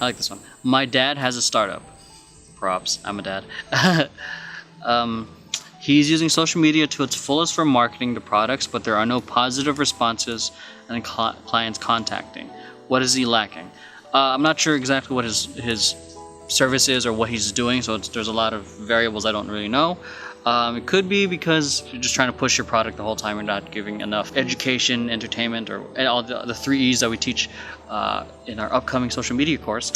I like this one. My dad has a startup. Props, I'm a dad. He's using social media to its fullest for marketing the products, but there are no positive responses and clients contacting. What is he lacking? I'm not sure exactly what his service is or what he's doing, so there's a lot of variables I don't really know. It could be because you're just trying to push your product the whole time. You're not giving enough education, entertainment, or all the 3 E's that we teach in our upcoming social media course.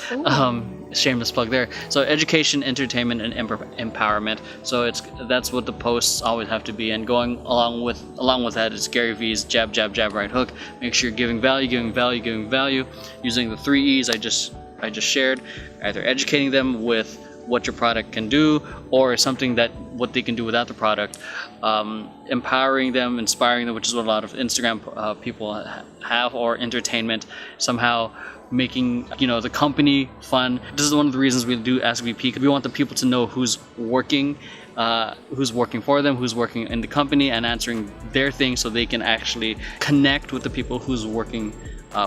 Shameless plug there. So education, entertainment, and empowerment. So that's what the posts always have to be. And going along with that is Gary V's jab, jab, jab, right hook. Make sure you're giving value, using the 3 E's I just shared. Either educating them with what your product can do, or something what they can do without the product. Empowering them, inspiring them, which is what a lot of Instagram people have, or entertainment, somehow making the company fun. This is one of the reasons we do Ask VP, because we want the people to know who's working for them, who's working in the company, and answering their thing, so they can actually connect with the people who's working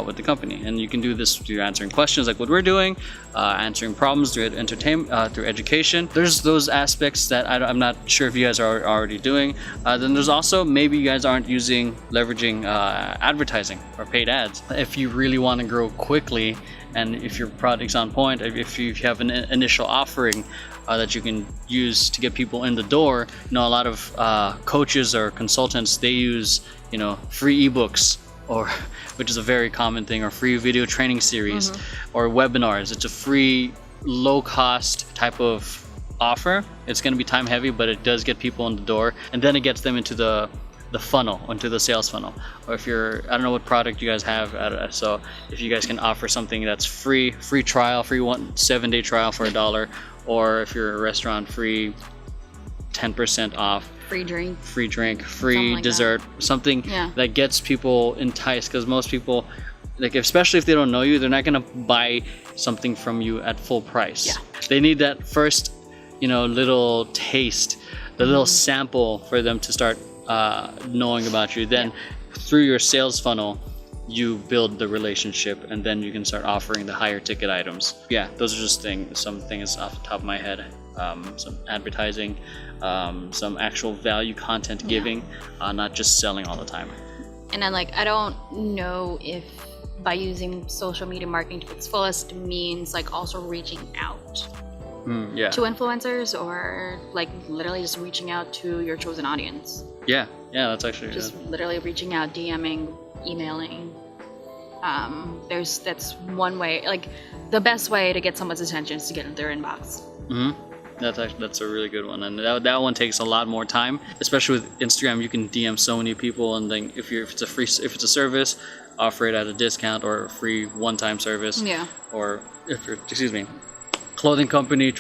with the company. And you can do this through answering questions like what we're doing, answering problems through entertainment, through education. There's those aspects that I'm not sure if you guys are already doing. Then there's also, maybe you guys aren't leveraging advertising or paid ads. If you really want to grow quickly, and if your product's on point, if you have an initial offering that you can use to get people in the door. A lot of coaches or consultants, they use free ebooks, which is a very common thing, or free video training series, or webinars. It's a free, low-cost type of offer. It's going to be time heavy, but it does get people in the door, and then it gets them into the funnel, into the sales funnel. Or if I don't know what product you guys have, so if you guys can offer something that's free trial, free 7-day trial for $1, or if you're a restaurant, free 10% off. Free drink, free like dessert, something that gets people enticed, because most people, especially if they don't know you, they're not gonna buy something from you at full price. They need that first, little taste, the little sample for them to start knowing about you. Then through your sales funnel, you build the relationship, and then you can start offering the higher ticket items. Those are just some things off the top of my head. Some advertising, some actual value content giving, not just selling all the time. And then I don't know if by using social media marketing to its fullest means also reaching out to influencers, or literally just reaching out to your chosen audience. That's actually just literally reaching out, DMing, emailing. That's one way. The best way to get someone's attention is to get in their inbox. That's a really good one, and that one takes a lot more time. Especially with Instagram, you can DM so many people, and then if it's a service, offer it at a discount or a free one-time service. Or if you're clothing company,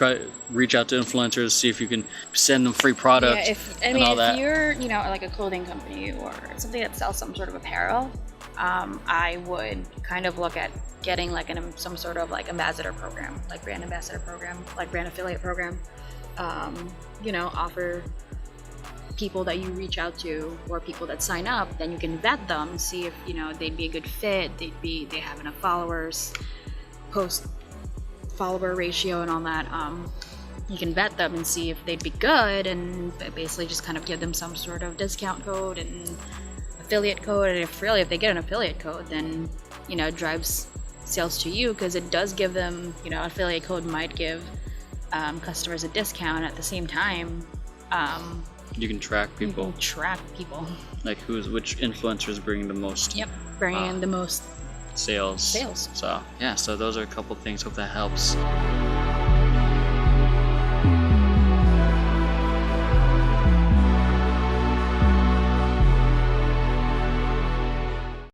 reach out to influencers, see if you can send them free product. If you're a clothing company or something that sells some sort of apparel, I would kind of look at getting some sort of ambassador program, brand ambassador program, brand affiliate program. Offer people that you reach out to, or people that sign up, then you can vet them, see if they'd be a good fit, they have enough followers, post follower ratio and all that. You can vet them and see if they'd be good, and basically just kind of give them some sort of discount code and affiliate code. And if they get an affiliate code, then it drives sales to you, because it does give them, affiliate code might give customers a discount. At the same time, you can track people. Which influencers bring the most. Bringing in the most sales. So those are a couple things. Hope that helps.